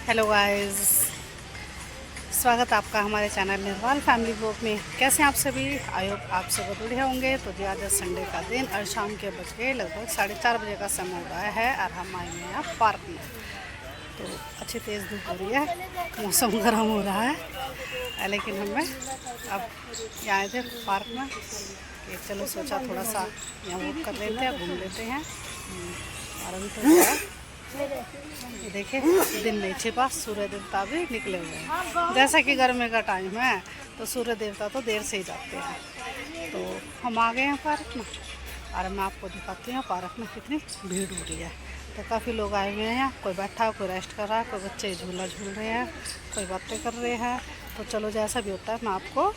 Hello guys, स्वागत आपका हमारे चैनल निर्वाल फैमिली ब्लॉग में। कैसे हैं आप सभी? आई होप आप सब बढ़िया होंगे। तो जी आज संडे का दिन और शाम के बज गए लगभग 4:30 बजे का समय हो रहा है और हम आए हुए हैं पार्क में। तो अच्छी तेज़ धूप हो रही है, मौसम गर्म हो रहा है, लेकिन हमें अब यहाँ आए थे पार्क में कि चलो सोचा थोड़ा सा यहाँ वॉक कर लेते हैं, घूम लेते हैं। और अभी तो ये देखिए दिन नहीं छिपा, सूर्य देवता भी निकले हुए हैं। जैसा कि गर्मी का टाइम है तो सूर्य देवता तो देर से ही जाते हैं। तो हम आ गए हैं पार्क में और मैं आपको दिखाती हूँ पार्क में कितनी भीड़ हो रही है। तो काफ़ी लोग आए हुए हैं, कोई बैठा, कोई रेस्ट कर रहा है, कोई बच्चे झूला झूल रहे हैं, कोई बातें कर रहे हैं। तो चलो जैसा भी होता है मैं आपको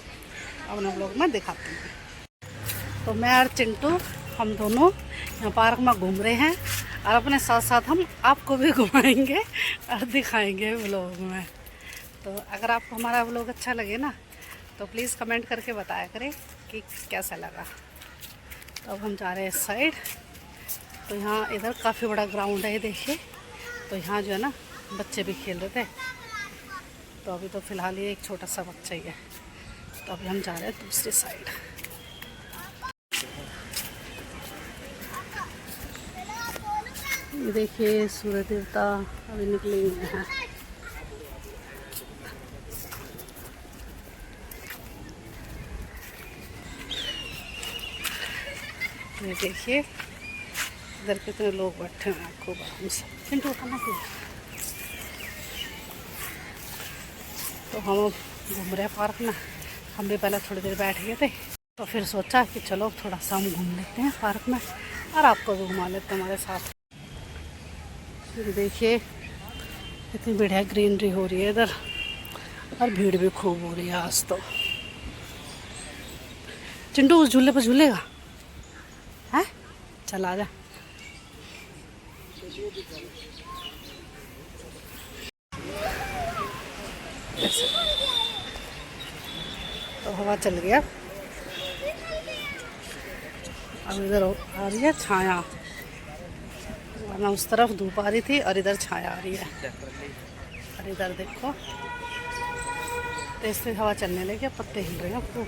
अपने ब्लॉग में दिखाती हूँ। तो मैं और चिंटू हम दोनों यहाँ पार्क में घूम रहे हैं और अपने साथ साथ हम आपको भी घुमाएंगे और दिखाएंगे व्लॉग में। तो अगर आपको हमारा व्लॉग अच्छा लगे ना तो प्लीज़ कमेंट करके बताया करें कि कैसा लगा। तो अब हम जा रहे हैं इस साइड। तो यहाँ इधर काफ़ी बड़ा ग्राउंड है, ये देखिए। तो यहाँ जो है ना बच्चे भी खेल रहे थे। तो अभी तो फ़िलहाल ये एक छोटा सा बच्चा ही है। तो अभी हम जा रहे हैं दूसरी साइड। ये देखिए सूर्य देवता अभी निकले हुए हैं। ये देखिए इधर कितने लोग बैठे हैं खूब आराम से। चिंटू उठाना फिर। तो हम घूम रहे हैं पार्क में। हम भी पहले थोड़ी देर बैठ गए थे, तो फिर सोचा कि चलो थोड़ा सा हम घूम लेते हैं पार्क में और आपको भी घुमा लेते हैं हमारे साथ। ये देखिए कितनी बढ़िया ग्रीनरी हो रही है इधर और भीड़ भी खूब हो रही है आज तो। चिंटू उस झूले पर झूलेगा है? चल आ जा। तो हवा चल गया, अब इधर आ रही है छाया, वरना उस तरफ धूप आ रही थी और इधर छाया आ रही है। और इधर देखो तेज तेज हवा चलने लगी, पत्ते हिल रहे हैं खूब।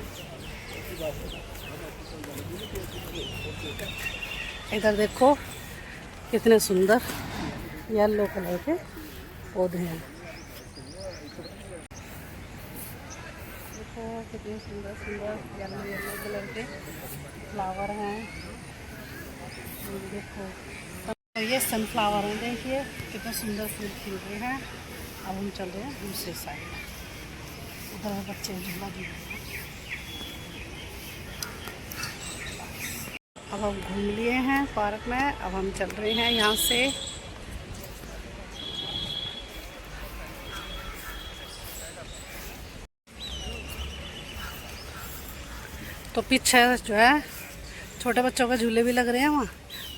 इधर देखो कितने सुंदर येलो कलर के पौधे हैं। देखो कितने सुंदर सुंदर येलो येलो कलर के फ्लावर हैं। देखो तो ये सनफ्लावर हैं, देखिए कितने सुंदर फूल खिल रहे हैं। अब हम चल रहे हैं दूसरी साइड। उधर बच्चे झूला झूल रहे हैं। अब हम घूम लिए हैं पार्क में, अब हम चल रहे हैं यहाँ से। तो पीछे जो है छोटे बच्चों के झूले भी लग रहे हैं वहाँ,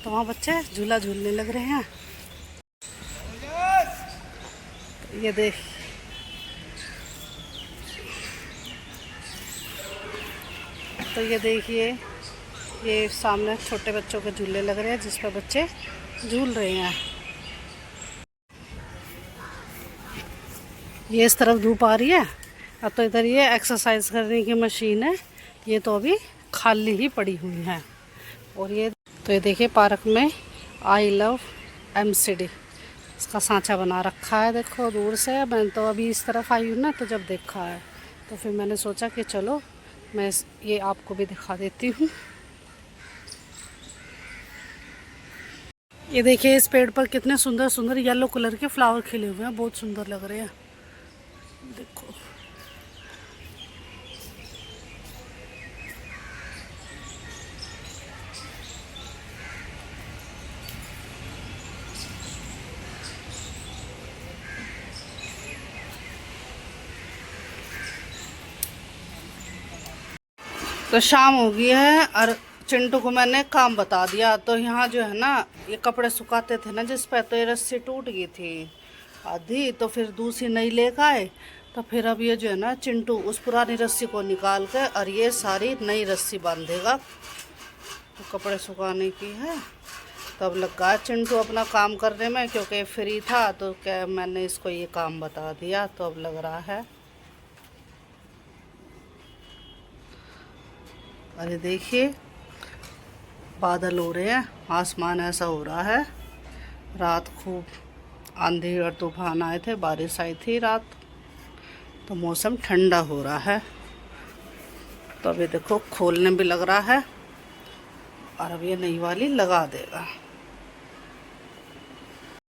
तो वहाँ बच्चे झूला झूलने लग रहे हैं। तो ये देख तो ये देखिए ये सामने छोटे बच्चों के झूले लग रहे हैं जिस पर बच्चे झूल रहे हैं। ये इस तरफ धूप आ रही है। अब तो इधर ये एक्सरसाइज करने की मशीन है, ये तो अभी खाली ही पड़ी हुई है। और ये तो ये देखिए पार्क में आई लव MCD इसका सांचा बना रखा है। देखो दूर से, मैं तो अभी इस तरफ आई हूँ ना, तो जब देखा है तो फिर मैंने सोचा कि चलो मैं ये आपको भी दिखा देती हूँ। ये देखिए इस पेड़ पर कितने सुंदर सुंदर येलो कलर के फ्लावर खिले हुए हैं, बहुत सुंदर लग रहे हैं। देखो तो शाम हो गई है और चिंटू को मैंने काम बता दिया। तो यहाँ जो है ना ये कपड़े सुखाते थे ना जिस पर, तो ये रस्सी टूट गई थी आधी, तो फिर दूसरी नई लेकर आए। तो फिर अब ये जो है ना चिंटू उस पुरानी रस्सी को निकाल के और ये सारी नई रस्सी बांधेगा। तो कपड़े सुखाने की है तो अब लगा चिंटू अपना काम करने में, क्योंकि फ्री था तो क्या मैंने इसको ये काम बता दिया, तो अब लग रहा है। अरे देखिए बादल हो रहे हैं, आसमान ऐसा हो रहा है। रात खूब आंधी और तूफान आए थे, बारिश आई थी रात, तो मौसम ठंडा हो रहा है। तो अभी देखो खोलने भी लग रहा है और अब ये नई वाली लगा देगा।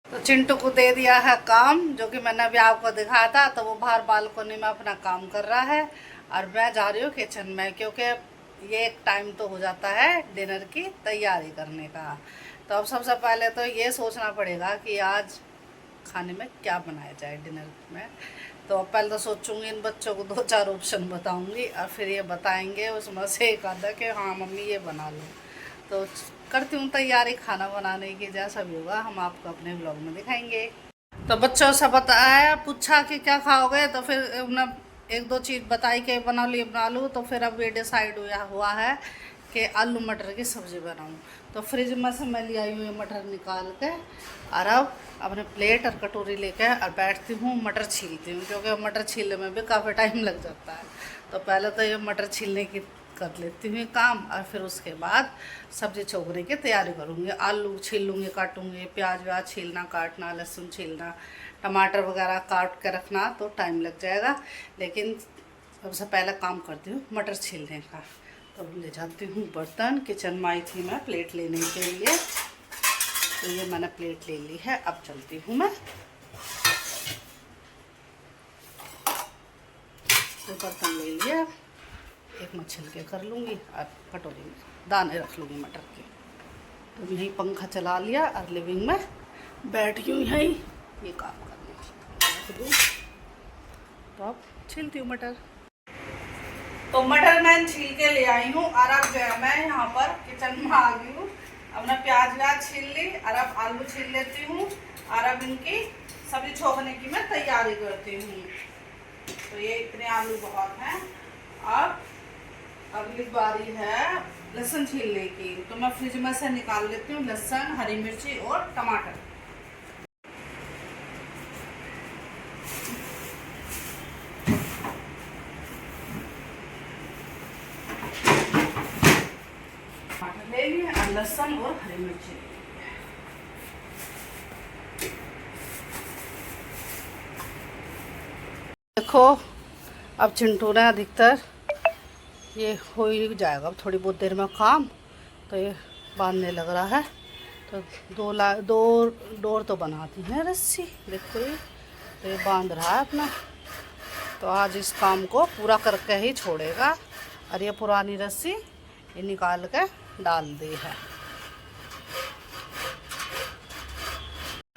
तो चिंटू को दे दिया है काम, जो कि मैंने अभी आपको दिखाया था। तो वो बाहर बालकोनी में अपना काम कर रहा है और मैं जा रही हूँ किचन में, क्योंकि ये एक टाइम तो हो जाता है डिनर की तैयारी करने का। तो अब सबसे पहले तो ये सोचना पड़ेगा कि आज खाने में क्या बनाया जाए डिनर में। तो पहले तो सोचूंगी, इन बच्चों को 2-4 ऑप्शन बताऊंगी और फिर ये बताएंगे, उसमें से एक आधा कि हाँ मम्मी ये बना लो। तो करती हूँ तैयारी खाना बनाने की। जैसा भी होगा हम आपको अपने ब्लॉग में दिखाएंगे। तो बच्चों से बताया, पूछा कि क्या खाओगे, तो फिर उन्हें 1-2 चीज़ बताई कि बना लूँ। तो फिर अब ये डिसाइड हुआ है कि आलू मटर की सब्ज़ी बनाऊँ। तो फ्रिज में से मैं ले आई हूँ ये मटर निकाल के, और अब अपने प्लेट और कटोरी लेके और बैठती हूँ मटर छीलती हूँ, क्योंकि मटर छीलने में भी काफ़ी टाइम लग जाता है। तो पहले तो ये मटर छीलने की कर लेती हूँ काम, और फिर उसके बाद सब्ज़ी छोकने की तैयारी करूँगी। आलू छील लूँगी, काटूँगी, प्याज व्याज छीलना काटना, लहसुन छीलना, टमाटर वगैरह काट के रखना, तो टाइम लग जाएगा। लेकिन सबसे पहले काम करती हूँ मटर छीलने का। तो ले जाती हूँ बर्तन। किचन में आई थी मैं प्लेट लेने के लिए, तो ये मैंने प्लेट ले ली है। अब चलती हूँ मैं, तो बर्तन ले लिया, एक मैं छिलके कर लूँगी और कटोरी में दाने रख लूँगी मटर के। तो यहीं पंखा चला लिया और लिविंग में बैठी हूँ यहीं ये काम करने की। तो अब छीलती हूँ मटर। तो मटर मैं छील के ले आई हूँ और अब मैं यहाँ पर किचन में आ गई हूँ। अब मैं प्याज व्याज छील ली और अब आलू छील लेती हूँ, और अब इनकी सब्जी छोकने की मैं तैयारी करती हूँ। तो ये इतने आलू बहुत हैं। अब अगली बारी है लहसुन छीलने की। तो मैं फ्रिज में से निकाल लेती हूँ लहसुन, हरी मिर्ची और टमाटर। ले लिए और लहसुन और हरी मिर्ची ले लिए। देखो अब चिंटू ने अधिकतर ये हो ही जाएगा, अब थोड़ी बहुत देर में काम। तो ये बांधने लग रहा है। तो दो डोर तो बनाती है रस्सी, देखो ये। तो ये बांध रहा है अपना। तो आज इस काम को पूरा करके ही छोड़ेगा। और ये पुरानी रस्सी ये निकाल के डाल दी है।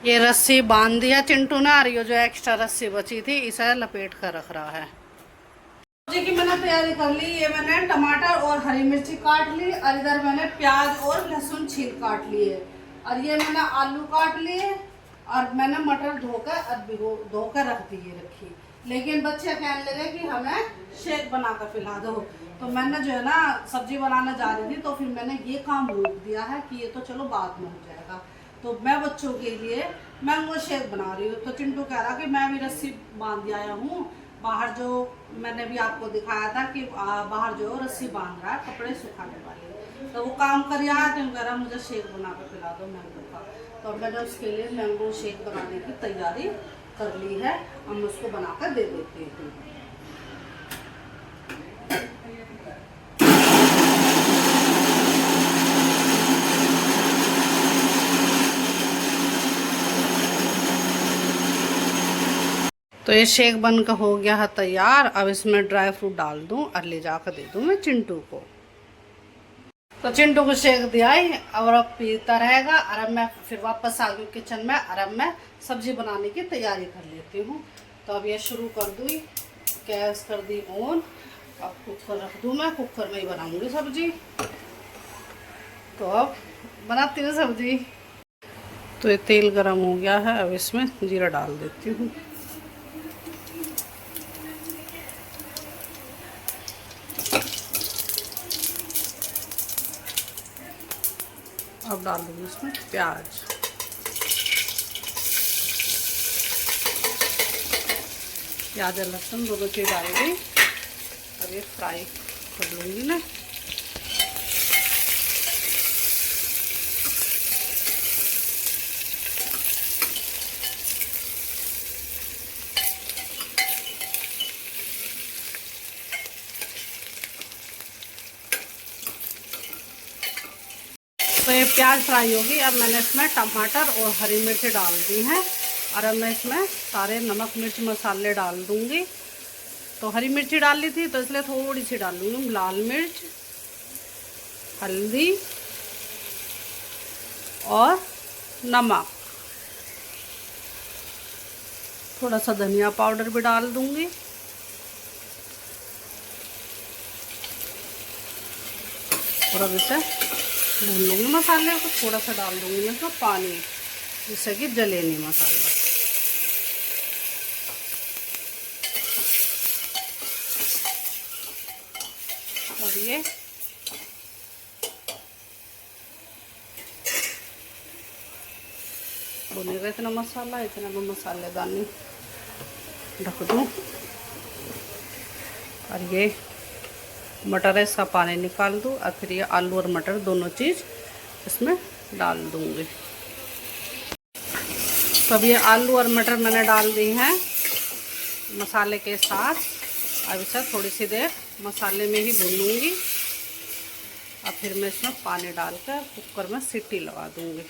ये रस्सी बांध दिया चिंटू ने, और ये जो एक्स्ट्रा रस्सी बची थी इसे लपेट कर रख रहा है। सब्जी की मैंने तैयारी कर ली। ये मैंने टमाटर और हरी मिर्ची काट ली, और इधर मैंने प्याज और लहसुन छील काट लिए, और ये मैंने आलू काट लिए, और मैंने मटर धोकर रख रखी। लेकिन बच्चे कहने लगे कि हमें शेक बना कर पिला दो। तो मैंने जो है ना सब्जी बनाने जा रही थी, तो फिर मैंने ये काम रोक दिया है कि ये तो चलो बाद में हो जाएगा। तो मैं बच्चों के लिए मैंगो शेक बना रही हूँ। तो चिंटू कह रहा कि मैं भी रस्सी बांध आया हूँ बाहर, जो मैंने भी आपको दिखाया था कि बाहर जो रस्सी बांध रहा है कपड़े सुखाने वाली। तो वो काम कर आया, तो कह रहा मुझे शेक बना कर पिला दो मैंगो का। तो मैंने उसके लिए मैंगो शेक बनाने की तैयारी कर ली है। हम उसको बना कर दे देते हैं। तो ये शेक बनकर हो गया है तैयार। अब इसमें ड्राई फ्रूट डाल दूं और ले जाकर दे दूं मैं चिंटू को। तो चिंटू को शेक दिया ही, अब पीता रहेगा। और अब मैं फिर वापस आ गई किचन में, और अब मैं सब्जी बनाने की तैयारी कर लेती हूँ। तो अब ये शुरू कर दूँ, गैस कर दी ऑन। अब कुकर रख दूँ, मैं कुकर में ही बनाऊँगी सब्जी। तो अब बनाती हूँ सब्जी। तो ये तेल गरम हो गया है, अब इसमें जीरा डाल देती हूँ। अब डाल दूँगी इसमें प्याज। प्याज और लहसुन दोनों चीज़ डाल दी। अब ये फ्राई कर लूँगी ना। तो ये प्याज फ्राई होगी। अब मैंने इसमें टमाटर और हरी मिर्च डाल दी हैं और अब मैं इसमें सारे नमक मिर्च मसाले डाल दूँगी। तो हरी मिर्ची डाल ली थी तो इसलिए थोड़ी सी डाल लूँगी लाल मिर्च, हल्दी और नमक। थोड़ा सा धनिया पाउडर भी डाल दूँगी। और अब इसे भून लूँगी मसाले को। थोड़ा सा डाल दूँगी मैं तो पानी, जिससे कि जले नहीं मसाला। और ये भुनेगा इतना मसाला, इतना मैं मसालेदानी ढक दूँ। और ये मटर है, इसका पानी निकाल दूँ और फिर ये आलू और मटर दोनों चीज़ इसमें डाल दूँगी। तो अब ये आलू और मटर मैंने डाल दी हैं मसाले के साथ। अब इसे थोड़ी सी देर मसाले में ही भूनूंगी और फिर मैं इसमें पानी डालकर कुकर में सीटी लगा दूँगी।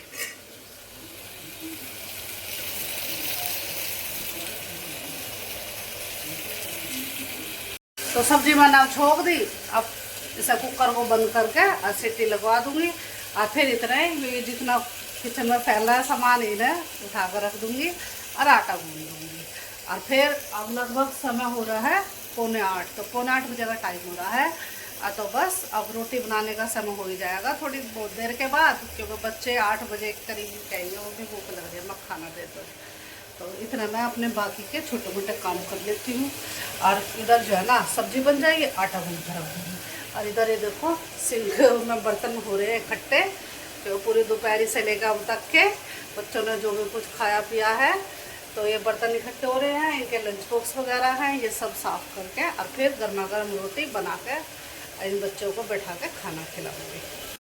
तो सब्जी मैंने छोड़ दी। अब इसे कुकर को बंद करके और सीटी लगवा दूँगी और फिर इतना ही जितना किचन में फैला है सामान इन्हें उठा कर रख दूँगी और आटा गूंद दूँगी। और फिर अब लगभग समय हो रहा है 7:45। तो 7:45 बजे का टाइम हो रहा है। तो बस अब रोटी बनाने का समय हो ही जाएगा थोड़ी बहुत देर के बाद, क्योंकि बच्चे 8 बजे के करीब कहेंगे, वो भी भूख लग रही है, मत खाना दे दो। तो इतना मैं अपने बाकी के छोटे मोटे काम कर लेती हूँ। और इधर जो है ना सब्जी बन जाएगी, आटा गूंद कर रख दूँगी। और इधर ये देखो सिंक में बर्तन हो रहे हैं इकट्ठे, तो पूरी दोपहर से लेकर अब तक के बच्चों ने जो भी कुछ खाया पिया है, तो ये बर्तन इकट्ठे हो रहे हैं, इनके लंच बॉक्स वगैरह हैं, ये सब साफ़ करके और फिर गर्मा गर्म रोटी बना के इन बच्चों को बैठा के खाना खिलाऊंगी।